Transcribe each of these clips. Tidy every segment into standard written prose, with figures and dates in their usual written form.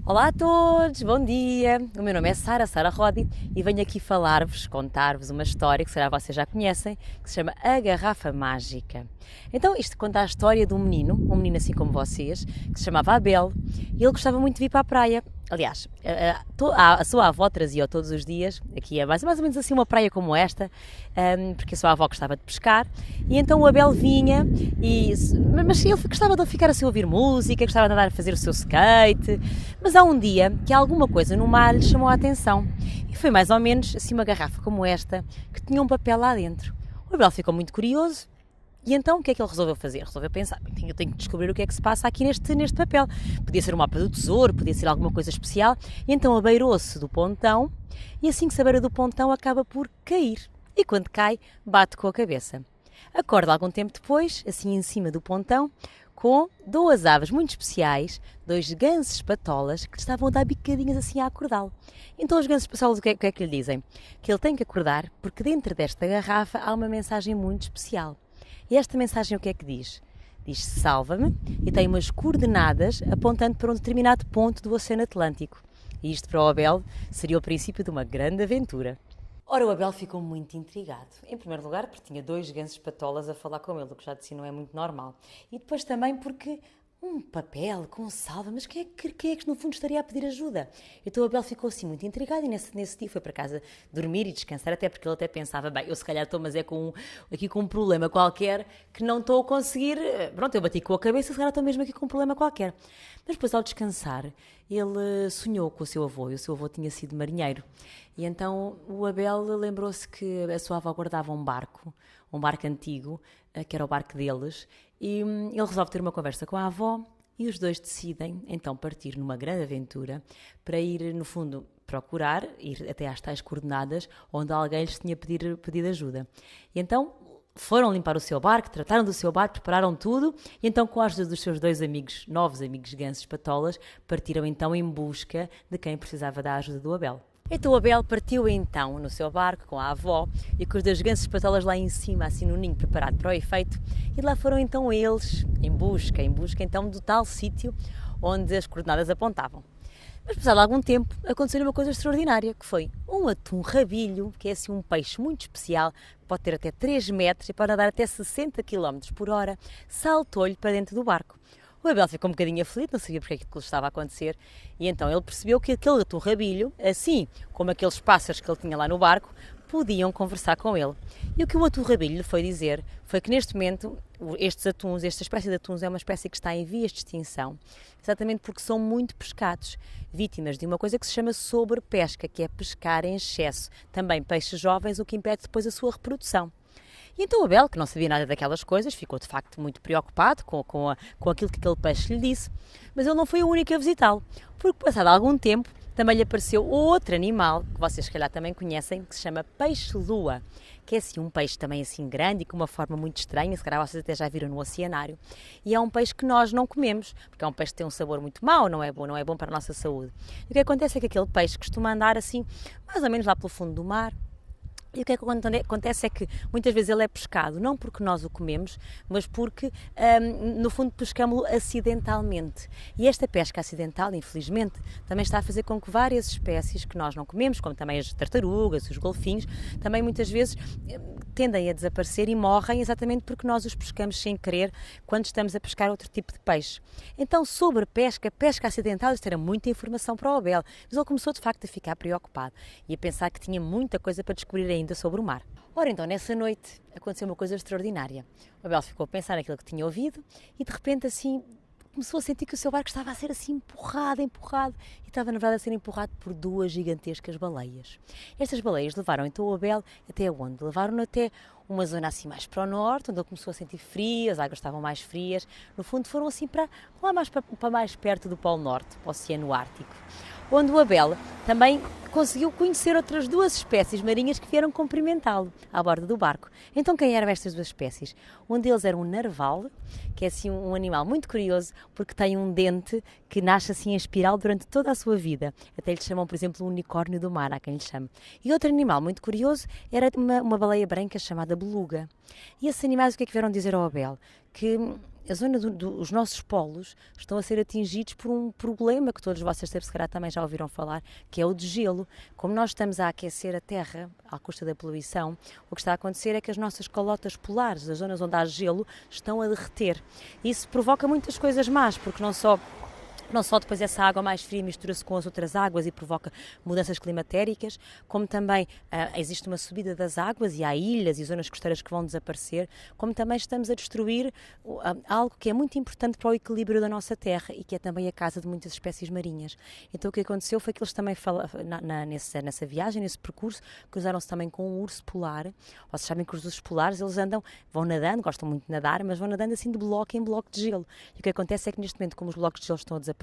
Olá a todos, bom dia! O meu nome é Sara Rodi e venho aqui falar-vos, contar-vos uma história que se calhar vocês já conhecem, que se chama A Garrafa Mágica. Então isto conta a história de um menino assim como vocês, que se chamava Abel e ele gostava muito de vir para a praia. Aliás, a sua avó trazia-o todos os dias, aqui é mais ou menos assim uma praia como esta, porque a sua avó gostava de pescar, e então o Abel vinha, mas ele gostava de ficar assim a ouvir música, gostava de andar a fazer o seu skate, mas há um dia que alguma coisa no mar lhe chamou a atenção, e foi mais ou menos assim uma garrafa como esta, que tinha um papel lá dentro. O Abel ficou muito curioso, e então o que é que ele resolveu fazer? Resolveu pensar, eu tenho que descobrir o que é que se passa aqui neste papel. Podia ser um mapa do tesouro, podia ser alguma coisa especial. E então abeirou-se do pontão e assim que se abeira do pontão acaba por cair. E quando cai, bate com a cabeça. Acorda algum tempo depois, assim em cima do pontão, com duas aves muito especiais, dois gansos patolas que estavam a dar bicadinhas assim a acordá-lo. Então os gansos patolas o que é que lhe dizem? Que ele tem que acordar porque dentro desta garrafa há uma mensagem muito especial. E esta mensagem o que é que diz? Diz salva-me e tem umas coordenadas apontando para um determinado ponto do Oceano Atlântico. E isto para o Abel seria o princípio de uma grande aventura. Ora, o Abel ficou muito intrigado. Em primeiro lugar, porque tinha dois gansos patolas a falar com ele, o que já de si não é muito normal. E depois também porque um papel com salva, mas quem é que no fundo estaria a pedir ajuda? Então o Abel ficou assim muito intrigado e nesse dia foi para casa dormir e descansar, até porque ele até pensava, bem, eu se calhar estou, mas é aqui com um problema qualquer que não estou a conseguir, pronto, eu bati com a cabeça, se calhar estou mesmo aqui com um problema qualquer. Mas depois ao descansar, ele sonhou com o seu avô, e o seu avô tinha sido marinheiro. E então o Abel lembrou-se que a sua avó guardava um barco antigo, que era o barco deles, e ele resolve ter uma conversa com a avó e os dois decidem então partir numa grande aventura para ir, no fundo, procurar, ir até às tais coordenadas onde alguém lhes tinha pedido ajuda. E então foram limpar o seu barco, trataram do seu barco, prepararam tudo e então com a ajuda dos seus dois amigos, novos amigos gansos patolas, partiram então em busca de quem precisava da ajuda do Abel. Então o Abel partiu então no seu barco com a avó e com os dois gansos patolas lá em cima, assim no ninho preparado para o efeito, e lá foram então eles em busca então do tal sítio onde as coordenadas apontavam. Mas passado algum tempo aconteceu uma coisa extraordinária, que foi um atum-rabilho, que é assim um peixe muito especial, pode ter até 3 metros e pode nadar até 60 km por hora, saltou-lhe para dentro do barco. O Abel ficou um bocadinho aflito, não sabia porque é que aquilo estava a acontecer, e então ele percebeu que aquele atum-rabilho, assim como aqueles pássaros que ele tinha lá no barco, podiam conversar com ele. E o que o atum-rabilho lhe foi dizer foi que neste momento estes atuns, esta espécie de atuns é uma espécie que está em vias de extinção, exatamente porque são muito pescados, vítimas de uma coisa que se chama sobrepesca, que é pescar em excesso, também peixes jovens, o que impede depois a sua reprodução. E então o Abel, que não sabia nada daquelas coisas, ficou de facto muito preocupado com aquilo que aquele peixe lhe disse, mas ele não foi o único a visitá-lo, porque passado algum tempo também lhe apareceu outro animal, que vocês se calhar também conhecem, que se chama peixe-lua, que é assim um peixe também assim grande e com uma forma muito estranha, se calhar vocês até já viram no oceanário, e é um peixe que nós não comemos, porque é um peixe que tem um sabor muito mau, não é bom para a nossa saúde. E o que acontece é que aquele peixe costuma andar assim, mais ou menos lá pelo fundo do mar. E o que é que acontece é que muitas vezes ele é pescado, não porque nós o comemos, mas porque, no fundo, pescamos-lo acidentalmente. E esta pesca acidental, infelizmente, também está a fazer com que várias espécies que nós não comemos, como também as tartarugas, os golfinhos, também muitas vezes tendem a desaparecer e morrem exatamente porque nós os pescamos sem querer quando estamos a pescar outro tipo de peixe. Então, sobre pesca acidental, isto era muita informação para o Abel, mas ele começou de facto a ficar preocupado e a pensar que tinha muita coisa para descobrir ainda sobre o mar. Ora, então, nessa noite aconteceu uma coisa extraordinária. O Abel ficou a pensar naquilo que tinha ouvido e, de repente, assim, começou a sentir que o seu barco estava a ser assim empurrado, e estava, na verdade, a ser empurrado por duas gigantescas baleias. Estas baleias levaram então o Abel até onde? Levaram-no até uma zona assim mais para o norte, onde ele começou a sentir frio, as águas estavam mais frias. No fundo, foram assim para mais perto do Polo Norte, para o Oceano Ártico, onde o Abel também conseguiu conhecer outras duas espécies marinhas que vieram cumprimentá-lo à borda do barco. Então, quem eram estas duas espécies? Um deles era um narval, que é assim um animal muito curioso, porque tem um dente que nasce assim em espiral durante toda a sua vida. Até lhe chamam, por exemplo, o unicórnio do mar, há quem lhe chame. E outro animal muito curioso era uma baleia branca chamada beluga. E esses animais o que é que vieram dizer ao Abel? Que os nossos polos estão a ser atingidos por um problema que todos vocês se calhar também já ouviram falar, que é o degelo. Como nós estamos a aquecer a Terra à custa da poluição, o que está a acontecer é que as nossas calotas polares, as zonas onde há gelo, estão a derreter. Isso provoca muitas coisas más, porque não só depois essa água mais fria mistura-se com as outras águas e provoca mudanças climatéricas, como também existe uma subida das águas e há ilhas e zonas costeiras que vão desaparecer, como também estamos a destruir algo que é muito importante para o equilíbrio da nossa terra e que é também a casa de muitas espécies marinhas. Então o que aconteceu foi que eles também, nessa viagem, nesse percurso, cruzaram-se também com um urso polar. Vocês sabem que os ursos polares, eles vão nadando, gostam muito de nadar, mas vão nadando assim de bloco em bloco de gelo. E o que acontece é que neste momento, como os blocos de gelo estão a desaparecer,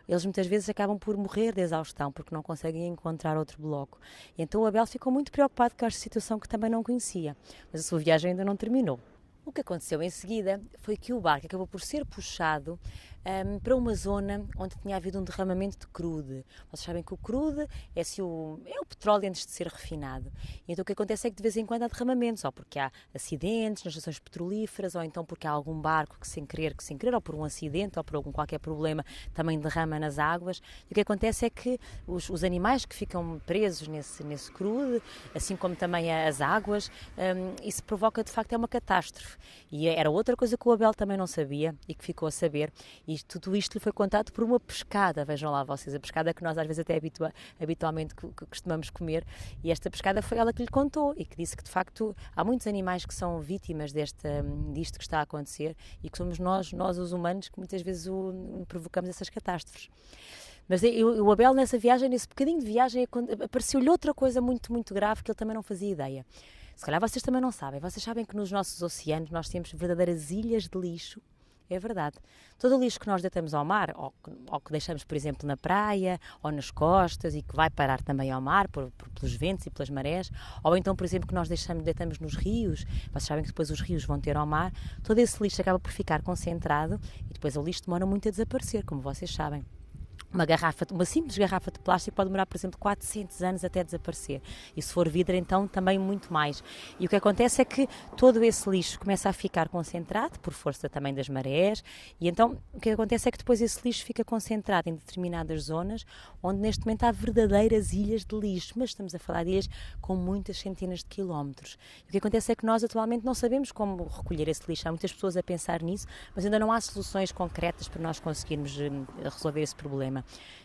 eles muitas vezes acabam por morrer de exaustão porque não conseguem encontrar outro bloco. E então o Abel ficou muito preocupado com esta situação que também não conhecia, mas a sua viagem ainda não terminou. O que aconteceu em seguida foi que o barco acabou por ser puxado para uma zona onde tinha havido um derramamento de crude. Vocês sabem que o crude é o petróleo antes de ser refinado. E então o que acontece é que de vez em quando há derramamentos, ou porque há acidentes nas estações petrolíferas, ou então porque há algum barco que sem querer, ou por um acidente, ou por algum qualquer problema, também derrama nas águas. E o que acontece é que os animais que ficam presos nesse crude, assim como também as águas, isso provoca de facto uma catástrofe. E era outra coisa que o Abel também não sabia e que ficou a saber. E tudo isto lhe foi contado por uma pescada, vejam lá vocês, a pescada que nós às vezes até habitualmente costumamos comer, e esta pescada foi ela que lhe contou e que disse que de facto há muitos animais que são vítimas disto que está a acontecer e que somos nós os humanos que muitas vezes provocamos essas catástrofes. Mas o Abel nesse bocadinho de viagem, apareceu-lhe outra coisa muito, muito grave que ele também não fazia ideia. Se calhar vocês também não sabem, vocês sabem que nos nossos oceanos nós temos verdadeiras ilhas de lixo. É verdade. Todo o lixo que nós deitamos ao mar, ou que deixamos, por exemplo, na praia, ou nas costas, e que vai parar também ao mar pelos ventos e pelas marés, ou então, por exemplo, que nós deitamos nos rios, vocês sabem que depois os rios vão ter ao mar, todo esse lixo acaba por ficar concentrado e depois o lixo demora muito a desaparecer, como vocês sabem. Uma simples garrafa de plástico pode demorar, por exemplo, 400 anos até desaparecer. E se for vidro, então, também muito mais. E o que acontece é que todo esse lixo começa a ficar concentrado, por força também das marés, e então o que acontece é que depois esse lixo fica concentrado em determinadas zonas, onde neste momento há verdadeiras ilhas de lixo, mas estamos a falar de ilhas com muitas centenas de quilómetros. E o que acontece é que nós atualmente não sabemos como recolher esse lixo. Há muitas pessoas a pensar nisso, mas ainda não há soluções concretas para nós conseguirmos resolver esse problema.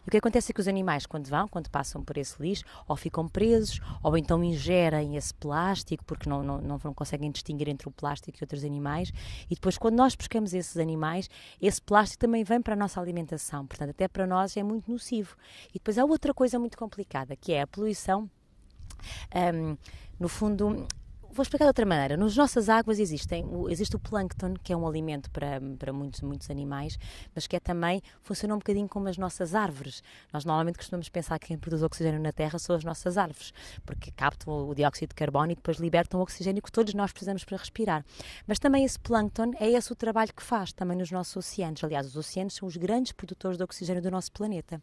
E o que acontece é que os animais, quando passam por esse lixo, ou ficam presos, ou então ingerem esse plástico, porque não conseguem distinguir entre o plástico e outros animais, e depois quando nós pescamos esses animais, esse plástico também vem para a nossa alimentação, portanto até para nós é muito nocivo. E depois há outra coisa muito complicada, que é a poluição. No fundo, vou explicar de outra maneira. Nas nossas águas existe o plâncton, que é um alimento para muitos, muitos animais, mas que também funciona um bocadinho como as nossas árvores. Nós normalmente costumamos pensar que quem produz oxigênio na Terra são as nossas árvores, porque captam o dióxido de carbono e depois libertam o oxigênio que todos nós precisamos para respirar. Mas também esse plâncton é esse o trabalho que faz também nos nossos oceanos. Aliás, os oceanos são os grandes produtores de oxigênio do nosso planeta.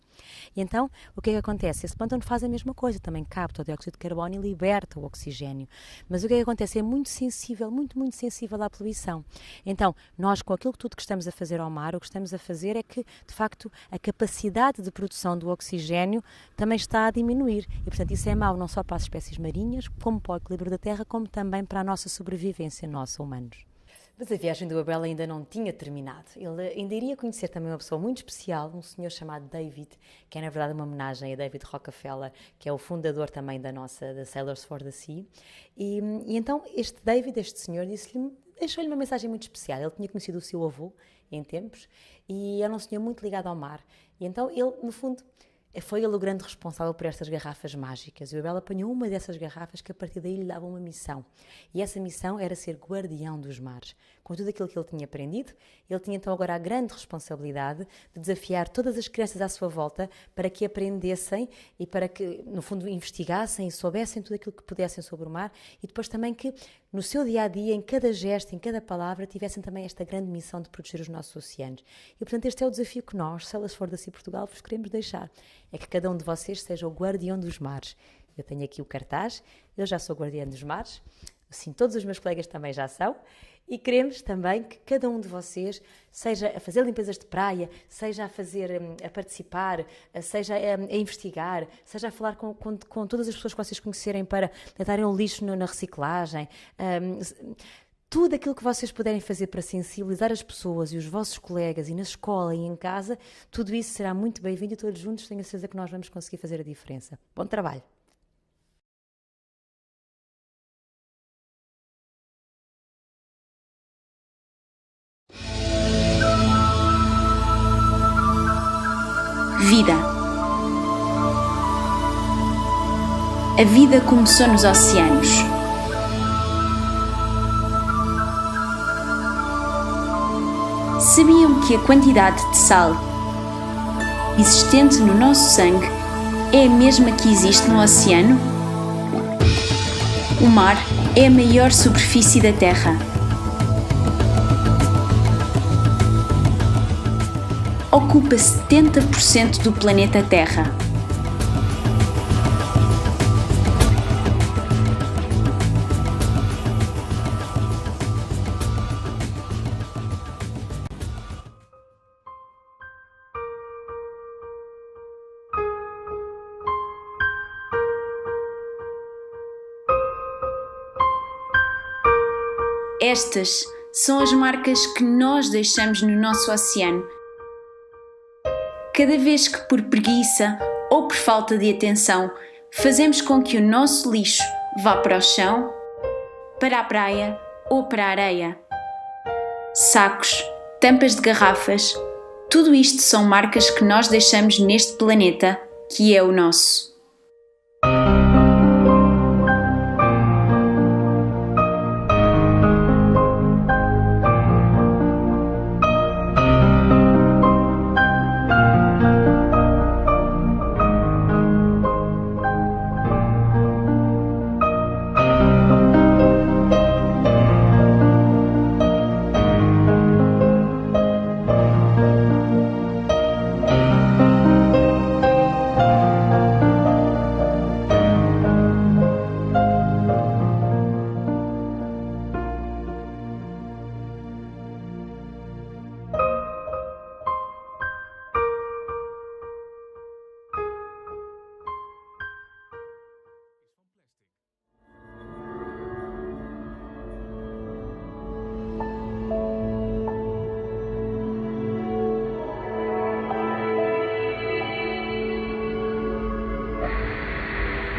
E então, o que é que acontece? Esse plâncton faz a mesma coisa, também capta o dióxido de carbono e liberta o oxigênio. Mas o que acontece? É muito sensível, muito, muito sensível à poluição. Então, nós com aquilo tudo que estamos a fazer ao mar, o que estamos a fazer é que, de facto, a capacidade de produção do oxigênio também está a diminuir. E, portanto, isso é mau não só para as espécies marinhas, como para o equilíbrio da Terra, como também para a nossa sobrevivência, nós humanos. Mas a viagem do Abel ainda não tinha terminado. Ele ainda iria conhecer também uma pessoa muito especial, um senhor chamado David, que é na verdade uma homenagem a David Rockefeller, que é o fundador também da Sailors for the Sea. E então este senhor, deixou-lhe uma mensagem muito especial. Ele tinha conhecido o seu avô em tempos e era um senhor muito ligado ao mar. E então ele, no fundo, foi ele o grande responsável por estas garrafas mágicas. E o Abel apanhou uma dessas garrafas que a partir daí lhe dava uma missão. E essa missão era ser guardião dos mares. Com tudo aquilo que ele tinha aprendido, ele tinha então agora a grande responsabilidade de desafiar todas as crianças à sua volta para que aprendessem e para que, no fundo, investigassem e soubessem tudo aquilo que pudessem sobre o mar e depois também que, no seu dia-a-dia, em cada gesto, em cada palavra, tivessem também esta grande missão de proteger os nossos oceanos. E, portanto, este é o desafio que nós, Sailors for the Sea Portugal, vos queremos deixar. É que cada um de vocês seja o guardião dos mares. Eu tenho aqui o cartaz, eu já sou guardiã dos mares, Assim, todos os meus colegas também já são. E queremos também que cada um de vocês, seja a fazer limpezas de praia, seja a participar, seja a investigar, seja a falar com todas as pessoas que vocês conhecerem para deitarem o lixo na reciclagem, tudo aquilo que vocês puderem fazer para sensibilizar as pessoas e os vossos colegas e na escola e em casa, tudo isso será muito bem-vindo e todos juntos tenho a certeza que nós vamos conseguir fazer a diferença. Bom trabalho! Vida. A vida começou nos oceanos. Sabiam que a quantidade de sal existente no nosso sangue é a mesma que existe no oceano? O mar é a maior superfície da Terra. Ocupa 70% do planeta Terra. Estas são as marcas que nós deixamos no nosso oceano. Cada vez que por preguiça ou por falta de atenção fazemos com que o nosso lixo vá para o chão, para a praia ou para a areia. Sacos, tampas de garrafas, tudo isto são marcas que nós deixamos neste planeta, que é o nosso.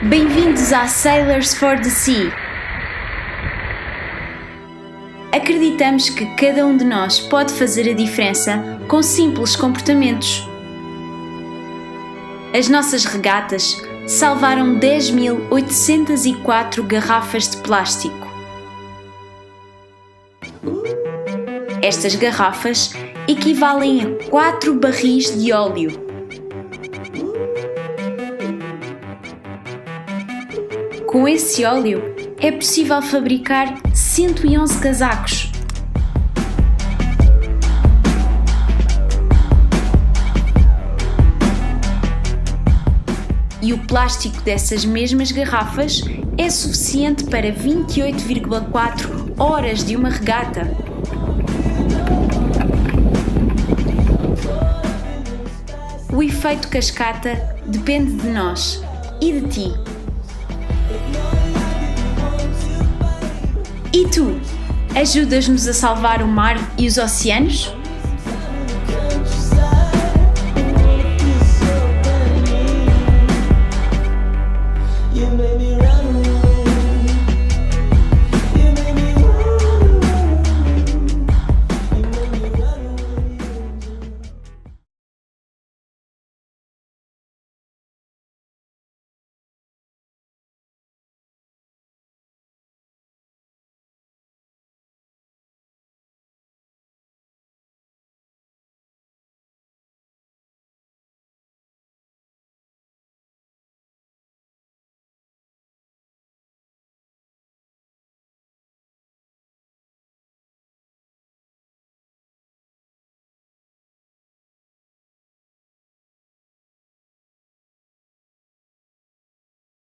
Bem-vindos a Sailors for the Sea! Acreditamos que cada um de nós pode fazer a diferença com simples comportamentos. As nossas regatas salvaram 10.804 garrafas de plástico. Estas garrafas equivalem a 4 barris de óleo. Com esse óleo, é possível fabricar 111 casacos. E o plástico dessas mesmas garrafas é suficiente para 28,4 horas de uma regata. O efeito cascata depende de nós e de ti. E tu, ajudas-nos a salvar o mar e os oceanos?